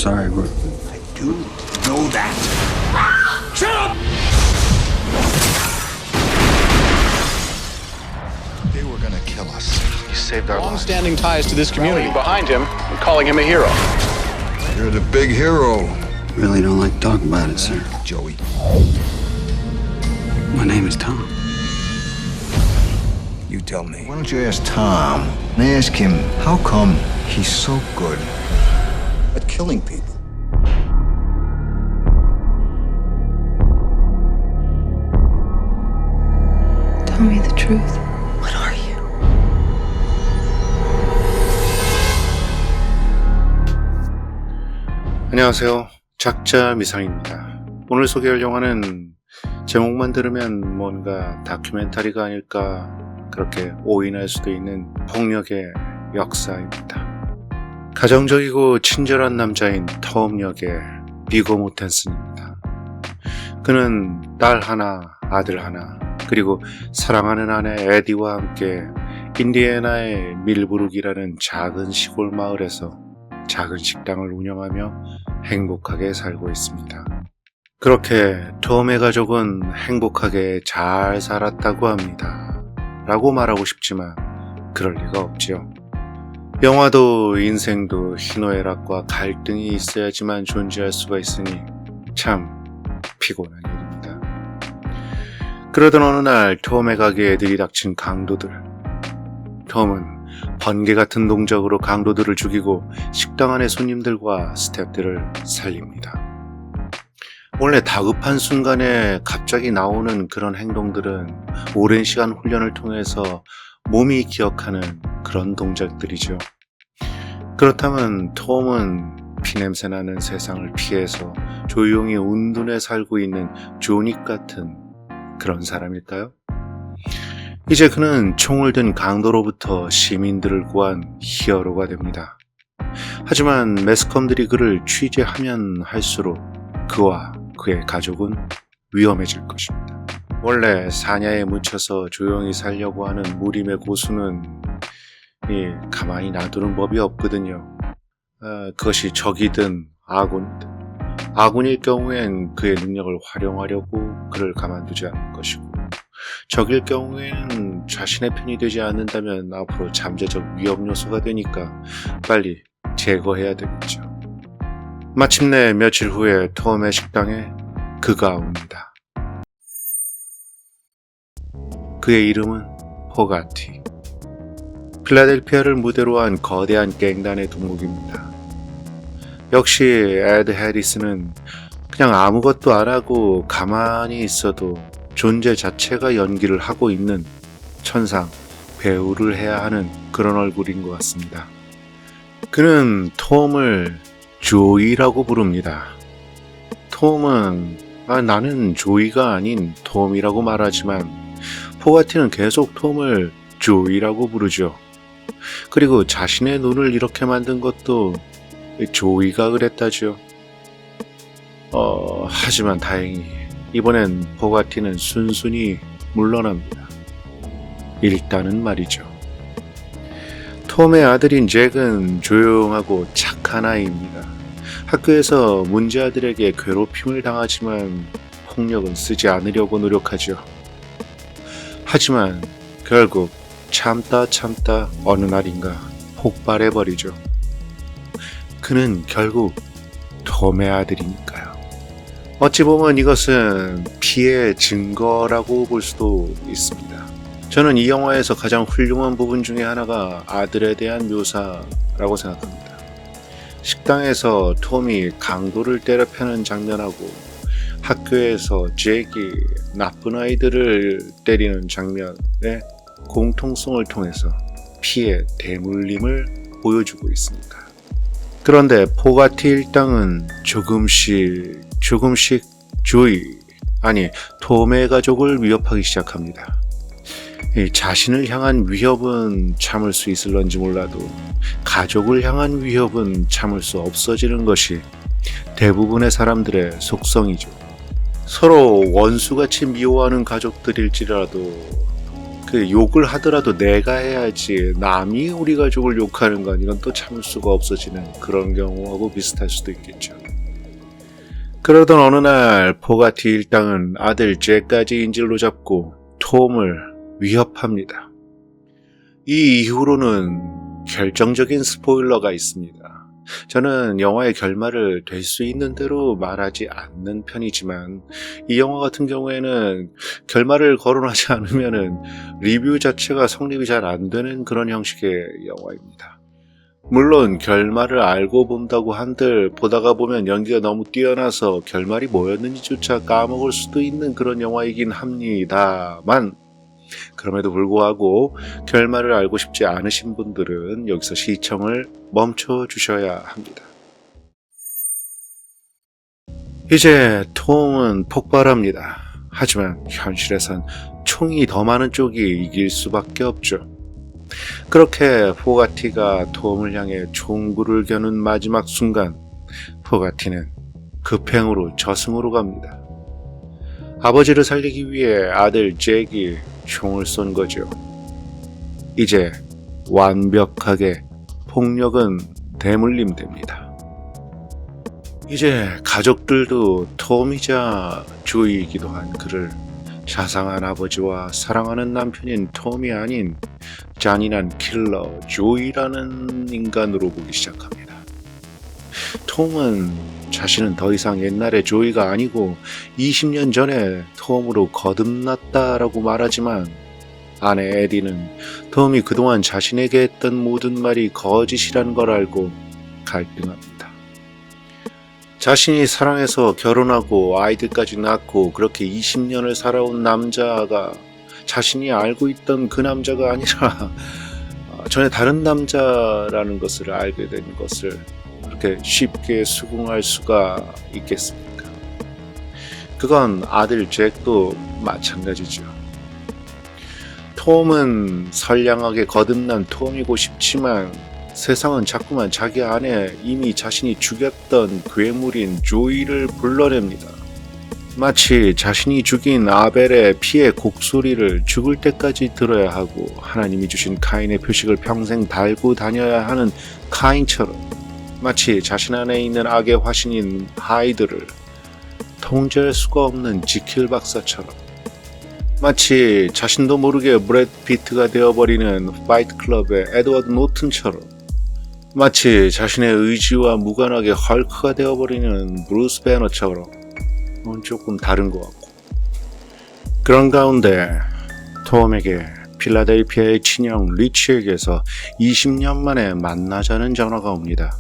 sorry, but I do know that. Shut up! They were gonna kill us. You saved our lives. Long-standing ties to this community behind him and calling him a hero. You're the big hero, really don't like to talk about it, sir. Joey. My name is Tom. You tell me. Why don't you ask Tom and ask him how come he's so good at killing people? Tell me the truth. What are you? 안녕하세요. 작자 미상입니다. 오늘 소개할 영화는 제목만 들으면 뭔가 다큐멘터리가 아닐까 그렇게 오인할 수도 있는 폭력의 역사입니다. 가정적이고 친절한 남자인 톰 역의 비고 모텐슨입니다. 그는 딸 하나, 아들 하나, 그리고 사랑하는 아내 에디와 함께 인디애나의 밀브룩이라는 작은 시골 마을에서 작은 식당을 운영하며 행복하게 살고 있습니다. 그렇게 톰의 가족은 행복하게 잘 살았다고 합니다. 라고 말하고 싶지만 그럴 리가 없지요. 영화도 인생도 희노애락과 갈등이 있어야지만 존재할 수가 있으니 참 피곤한 일입니다. 그러던 어느 날 톰의 가게에 들이닥친 강도들. 톰은 번개 같은 동작으로 강도들을 죽이고 식당 안의 손님들과 스태프들을 살립니다. 원래 다급한 순간에 갑자기 나오는 그런 행동들은 오랜 시간 훈련을 통해서 몸이 기억하는 그런 동작들이죠. 그렇다면 톰은 피냄새 나는 세상을 피해서 조용히 운둔해 살고 있는 조닉 같은 그런 사람일까요? 이제 그는 총을 든 강도로부터 시민들을 구한 히어로가 됩니다. 하지만 매스컴들이 그를 취재하면 할수록 그와 그의 가족은 위험해질 것입니다. 원래 사냐에 묻혀서 조용히 살려고 하는 무림의 고수는 가만히 놔두는 법이 없거든요. 그것이 적이든 아군이든. 아군일 경우엔 그의 능력을 활용하려고 그를 가만두지 않을 것이고, 적일 경우에는 자신의 편이 되지 않는다면 앞으로 잠재적 위험 요소가 되니까 빨리 제거해야 되겠죠. 마침내 며칠 후에 톰의 식당에 그가 옵니다. 그의 이름은 포가티. 필라델피아를 무대로 한 거대한 갱단의 두목입니다. 역시 에드 해리스는 그냥 아무것도 안 하고 가만히 있어도 존재 자체가 연기를 하고 있는 천상 배우를 해야 하는 그런 얼굴인 것 같습니다. 그는 톰을 조이라고 부릅니다. 톰은 나는 조이가 아닌 톰이라고 말하지만 포가티는 계속 톰을 조이라고 부르죠. 그리고 자신의 눈을 이렇게 만든 것도 조이가 그랬다죠. 하지만 다행히 이번엔 포가티는 순순히 물러납니다. 일단은 말이죠. 톰의 아들인 잭은 조용하고 착한 아이입니다. 학교에서 문제 아들에게 괴롭힘을 당하지만 폭력은 쓰지 않으려고 노력하죠. 하지만 결국 참다 어느 날인가 폭발해버리죠. 그는 결국 톰의 아들이니까요. 어찌 보면 이것은 피해 증거라고 볼 수도 있습니다. 저는 이 영화에서 가장 훌륭한 부분 중에 하나가 아들에 대한 묘사라고 생각합니다. 식당에서 톰이 강도를 때려 패는 장면하고 학교에서 잭이 나쁜 아이들을 때리는 장면의 공통성을 통해서 피해 대물림을 보여주고 있습니다. 그런데 포가티 일당은 조금씩 조이, 톰의 가족을 위협하기 시작합니다. 자신을 향한 위협은 참을 수 있을런지 몰라도 가족을 향한 위협은 참을 수 없어지는 것이 대부분의 사람들의 속성이죠. 서로 원수같이 미워하는 가족들일지라도 그 욕을 하더라도 내가 해야지 남이 우리 가족을 욕하는 건 이건 또 참을 수가 없어지는 그런 경우하고 비슷할 수도 있겠죠. 그러던 어느 날 포가티 일당은 아들 잭까지 인질로 잡고 톰을 위협합니다. 이 이후로는 결정적인 스포일러가 있습니다. 저는 영화의 결말을 될 수 있는 대로 말하지 않는 편이지만 이 영화 같은 경우에는 결말을 거론하지 않으면은 리뷰 자체가 성립이 잘 안 되는 그런 형식의 영화입니다. 물론 결말을 알고 본다고 한들 보다가 보면 연기가 너무 뛰어나서 결말이 뭐였는지조차 까먹을 수도 있는 그런 영화이긴 합니다만 그럼에도 불구하고 결말을 알고 싶지 않으신 분들은 여기서 시청을 멈춰 주셔야 합니다. 이제 톰은 폭발합니다. 하지만 현실에선 총이 더 많은 쪽이 이길 수밖에 없죠. 그렇게 포가티가 톰을 향해 총구를 겨눈 마지막 순간 포가티는 급행으로 저승으로 갑니다. 아버지를 살리기 위해 아들 잭이 총을 쏜 거죠. 이제 완벽하게 폭력은 대물림됩니다. 이제 가족들도 톰이자 조이이기도 한 그를 자상한 아버지와 사랑하는 남편인 톰이 아닌 잔인한 킬러 조이라는 인간으로 보기 시작합니다. 톰은 자신은 더 이상 옛날의 조이가 아니고 20년 전에 톰으로 거듭났다라고 말하지만 아내 에디는 톰이 그동안 자신에게 했던 모든 말이 거짓이라는 걸 알고 갈등합니다. 자신이 사랑해서 결혼하고 아이들까지 낳고 그렇게 20년을 살아온 남자가 자신이 알고 있던 그 남자가 아니라 전에 다른 남자라는 것을 알게 된 것을 그렇게 쉽게 수긍할 수가 있겠습니까? 그건 아들 잭도 마찬가지죠. 톰은 선량하게 거듭난 톰이고 싶지만 세상은 자꾸만 자기 안에 이미 자신이 죽였던 괴물인 조이를 불러냅니다. 마치 자신이 죽인 아벨의 피의 곡소리를 죽을 때까지 들어야 하고 하나님이 주신 카인의 표식을 평생 달고 다녀야 하는 카인처럼 마치 자신 안에 있는 악의 화신인 하이드를 통제할 수가 없는 지킬 박사처럼 마치 자신도 모르게 브래드 피트가 되어버리는 파이트 클럽의 에드워드 노튼처럼 마치 자신의 의지와 무관하게 헐크가 되어버리는 브루스 배너처럼 조금 다른 것 같고 그런 가운데 톰에게 필라델피아의 친형 리치에게서 20년 만에 만나자는 전화가 옵니다.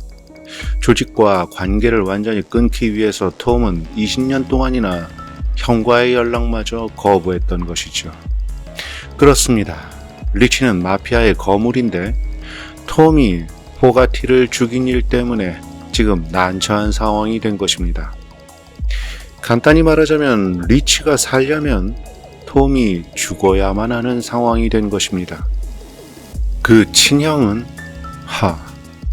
조직과 관계를 완전히 끊기 위해서 톰은 20년 동안이나 형과의 연락마저 거부했던 것이죠. 그렇습니다. 리치는 마피아의 거물인데 톰이 포가티를 죽인 일 때문에 지금 난처한 상황이 된 것입니다. 간단히 말하자면 리치가 살려면 톰이 죽어야만 하는 상황이 된 것입니다. 그 친형은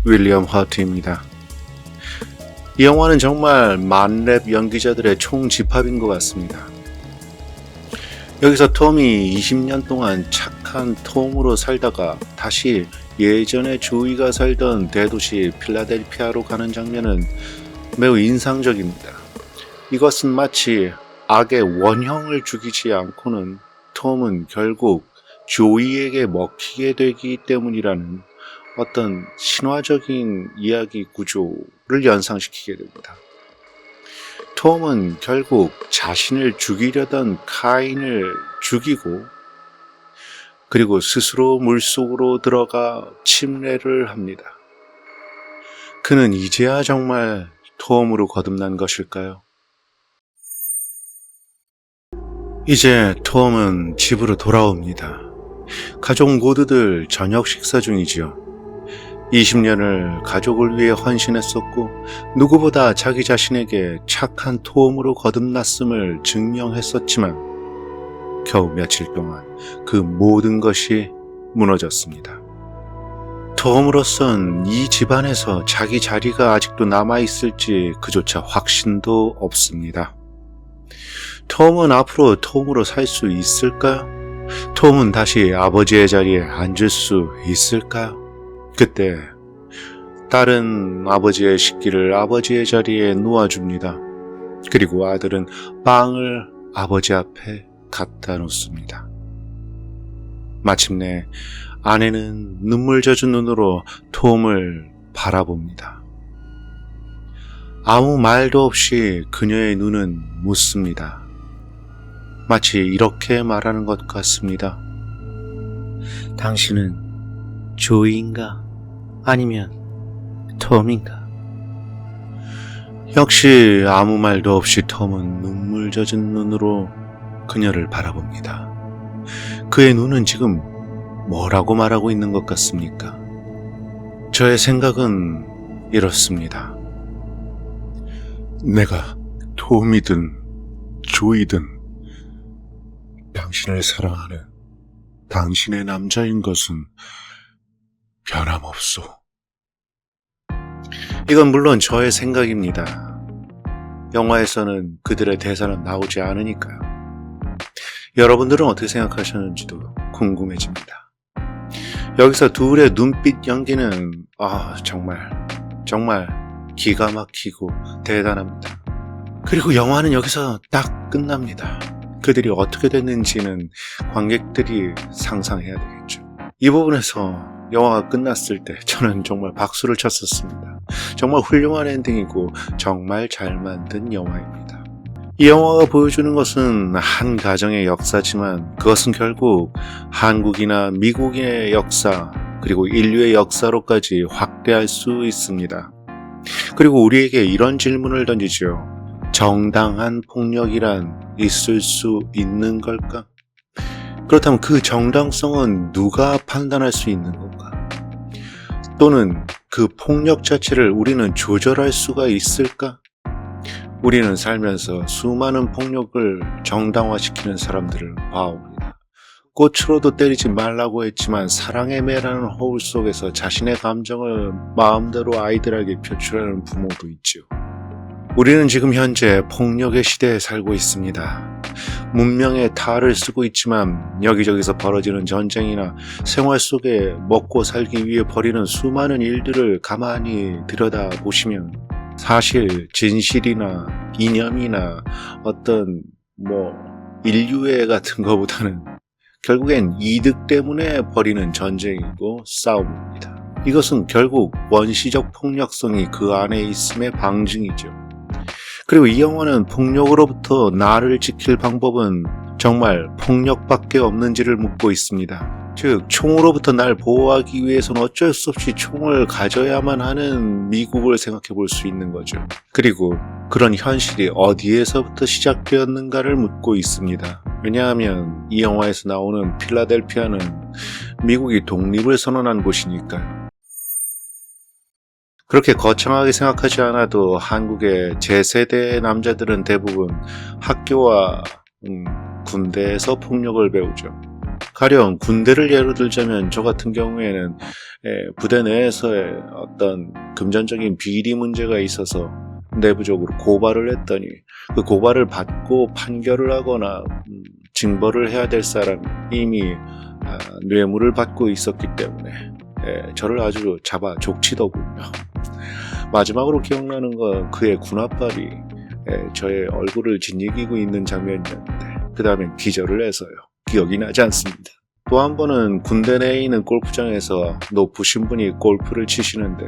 윌리엄 허트입니다. 이 영화는 정말 만렙 연기자들의 총집합인 것 같습니다. 여기서 톰이 20년 동안 착한 톰으로 살다가 다시 예전에 조이가 살던 대도시 필라델피아로 가는 장면은 매우 인상적입니다. 이것은 마치 악의 원형을 죽이지 않고는 톰은 결국 조이에게 먹히게 되기 때문이라는 어떤 신화적인 이야기 구조를 연상시키게 됩니다. 톰은 결국 자신을 죽이려던 카인을 죽이고 그리고 스스로 물속으로 들어가 침례를 합니다. 그는 이제야 정말 톰으로 거듭난 것일까요? 이제 톰은 집으로 돌아옵니다. 가족 모두들 저녁 식사 중이지요. 20년을 가족을 위해 헌신했었고 누구보다 자기 자신에게 착한 톰으로 거듭났음을 증명했었지만 겨우 며칠 동안 그 모든 것이 무너졌습니다. 톰으로선 이 집안에서 자기 자리가 아직도 남아있을지 그조차 확신도 없습니다. 톰은 앞으로 톰으로 살 수 있을까요? 톰은 다시 아버지의 자리에 앉을 수 있을까요? 그때 딸은 아버지의 식기를 아버지의 자리에 놓아줍니다. 그리고 아들은 빵을 아버지 앞에 갖다 놓습니다. 마침내 아내는 눈물 젖은 눈으로 톰을 바라봅니다. 아무 말도 없이 그녀의 눈은 묻습니다. 마치 이렇게 말하는 것 같습니다. 당신은 조이인가? 아니면 톰인가? 역시 아무 말도 없이 톰은 눈물 젖은 눈으로 그녀를 바라봅니다. 그의 눈은 지금 뭐라고 말하고 있는 것 같습니까? 저의 생각은 이렇습니다. 내가 톰이든 조이든 당신을 사랑하는 당신의 남자인 것은 변함없소. 이건 물론 저의 생각입니다. 영화에서는 그들의 대사는 나오지 않으니까요. 여러분들은 어떻게 생각하셨는지도 궁금해집니다. 여기서 둘의 눈빛 연기는 정말 기가 막히고 대단합니다. 그리고 영화는 여기서 딱 끝납니다. 그들이 어떻게 됐는지는 관객들이 상상해야 되겠죠. 이 부분에서 영화가 끝났을 때 저는 정말 박수를 쳤었습니다. 정말 훌륭한 엔딩이고 정말 잘 만든 영화입니다. 이 영화가 보여주는 것은 한 가정의 역사지만 그것은 결국 한국이나 미국의 역사 그리고 인류의 역사로까지 확대할 수 있습니다. 그리고 우리에게 이런 질문을 던지죠. 정당한 폭력이란 있을 수 있는 걸까? 그렇다면 그 정당성은 누가 판단할 수 있는 건가? 또는 그 폭력 자체를 우리는 조절할 수가 있을까? 우리는 살면서 수많은 폭력을 정당화시키는 사람들을 봐옵니다. 꽃으로도 때리지 말라고 했지만 사랑의 매라는 허울 속에서 자신의 감정을 마음대로 아이들에게 표출하는 부모도 있죠. 우리는 지금 현재 폭력의 시대에 살고 있습니다. 문명의 탈을 쓰고 있지만 여기저기서 벌어지는 전쟁이나 생활 속에 먹고 살기 위해 벌이는 수많은 일들을 가만히 들여다보시면 사실 진실이나 이념이나 어떤 인류애 같은 것보다는 결국엔 이득 때문에 벌이는 전쟁이고 싸움입니다. 이것은 결국 원시적 폭력성이 그 안에 있음의 방증이죠. 그리고 이 영화는 폭력으로부터 나를 지킬 방법은 정말 폭력밖에 없는지를 묻고 있습니다. 즉 총으로부터 날 보호하기 위해서는 어쩔 수 없이 총을 가져야만 하는 미국을 생각해 볼 수 있는 거죠. 그리고 그런 현실이 어디에서부터 시작되었는가를 묻고 있습니다. 왜냐하면 이 영화에서 나오는 필라델피아는 미국이 독립을 선언한 곳이니까요. 그렇게 거창하게 생각하지 않아도 한국의 제세대의 남자들은 대부분 학교와 군대에서 폭력을 배우죠. 가령 군대를 예로 들자면 저 같은 경우에는 부대 내에서의 어떤 금전적인 비리 문제가 있어서 내부적으로 고발을 했더니 그 고발을 받고 판결을 하거나 징벌을 해야 될 사람이 이미 뇌물을 받고 있었기 때문에 저를 아주 잡아 족치더군요. 마지막으로 기억나는 건 그의 군홧발이 저의 얼굴을 짓이기고 있는 장면이었는데 그 다음엔 기절을 해서요. 기억이 나지 않습니다. 또 한 번은 군대 내에 있는 골프장에서 높으신 분이 골프를 치시는데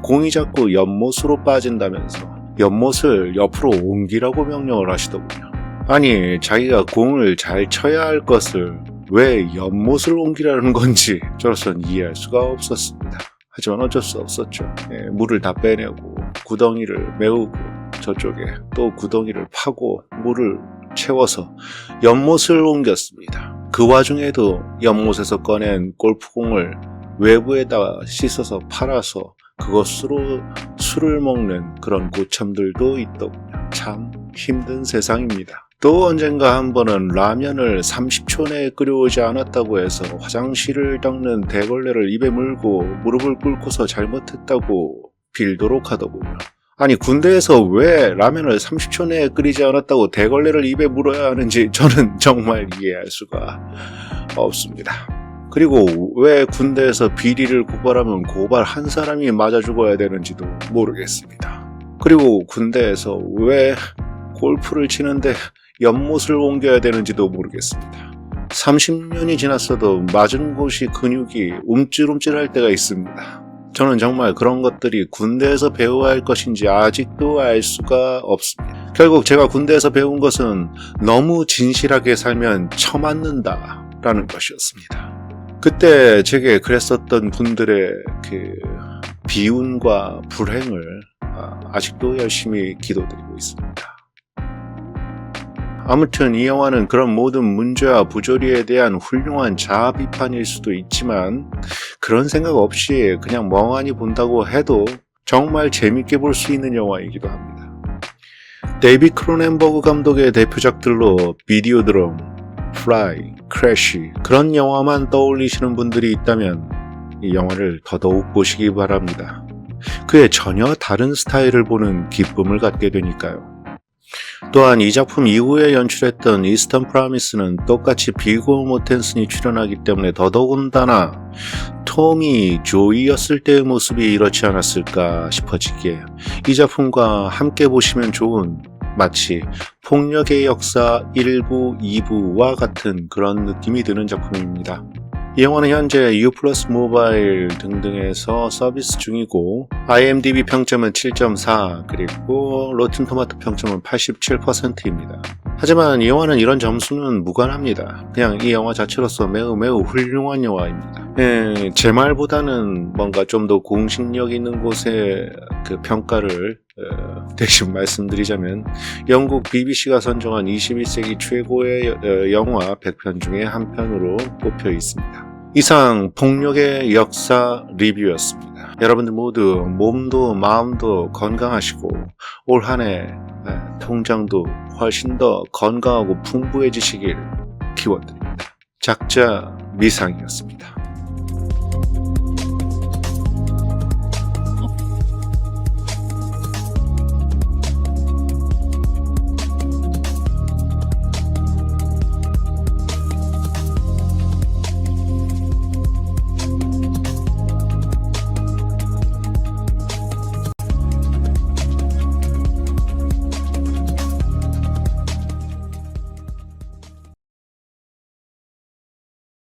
공이 자꾸 연못으로 빠진다면서 연못을 옆으로 옮기라고 명령을 하시더군요. 아니 자기가 공을 잘 쳐야 할 것을 왜 연못을 옮기라는 건지 저로서는 이해할 수가 없었습니다. 하지만 어쩔 수 없었죠. 물을 다 빼내고 구덩이를 메우고 저쪽에 또 구덩이를 파고 물을 채워서 연못을 옮겼습니다. 그 와중에도 연못에서 꺼낸 골프공을 외부에다가 씻어서 팔아서 그것으로 술을 먹는 그런 고참들도 있더군요. 참 힘든 세상입니다. 또 언젠가 한 번은 라면을 30초 내에 끓여오지 않았다고 해서 화장실을 닦는 대걸레를 입에 물고 무릎을 꿇고서 잘못했다고 빌도록 하더군요. 아니 군대에서 왜 라면을 30초 내에 끓이지 않았다고 대걸레를 입에 물어야 하는지 저는 정말 이해할 수가 없습니다. 그리고 왜 군대에서 비리를 고발하면 고발 한 사람이 맞아 죽어야 되는지도 모르겠습니다. 그리고 군대에서 왜 골프를 치는데 연못을 옮겨야 되는지도 모르겠습니다. 30년이 지났어도 맞은 곳이 근육이 움찔움찔할 때가 있습니다. 저는 정말 그런 것들이 군대에서 배워야 할 것인지 아직도 알 수가 없습니다. 결국 제가 군대에서 배운 것은 너무 진실하게 살면 처맞는다 라는 것이었습니다. 그때 제게 그랬었던 분들의 그 비운과 불행을 아직도 열심히 기도드리고 있습니다. 아무튼 이 영화는 그런 모든 문제와 부조리에 대한 훌륭한 자아 비판일 수도 있지만 그런 생각 없이 그냥 멍하니 본다고 해도 정말 재밌게 볼 수 있는 영화이기도 합니다. 데이비드 크로넨버그 감독의 대표작들로 비디오드롬, 플라이, 크래쉬 그런 영화만 떠올리시는 분들이 있다면 이 영화를 더더욱 보시기 바랍니다. 그의 전혀 다른 스타일을 보는 기쁨을 갖게 되니까요. 또한 이 작품 이후에 연출했던 이스턴 프라미스는 똑같이 비고 모텐슨이 출연하기 때문에 더더군다나 톰이 조이였을 때의 모습이 이렇지 않았을까 싶어지기에 이 작품과 함께 보시면 좋은 마치 폭력의 역사 1부, 2부와 같은 그런 느낌이 드는 작품입니다. 이 영화는 현재 U+ 모바일 등등에서 서비스 중이고 IMDb 평점은 7.4 그리고 로튼 토마토 평점은 87%입니다. 하지만 이 영화는 이런 점수는 무관합니다. 그냥 이 영화 자체로서 매우 훌륭한 영화입니다. 제 말보다는 뭔가 좀 더 공식력 있는 곳의 그 평가를 대신 말씀드리자면 영국 BBC가 선정한 21세기 최고의 영화 100편 중에 한 편으로 꼽혀 있습니다. 이상 폭력의 역사 리뷰였습니다. 여러분들 모두 몸도 마음도 건강하시고 올 한 해 통장도 훨씬 더 건강하고 풍부해지시길 기원드립니다. 작자 미상이었습니다.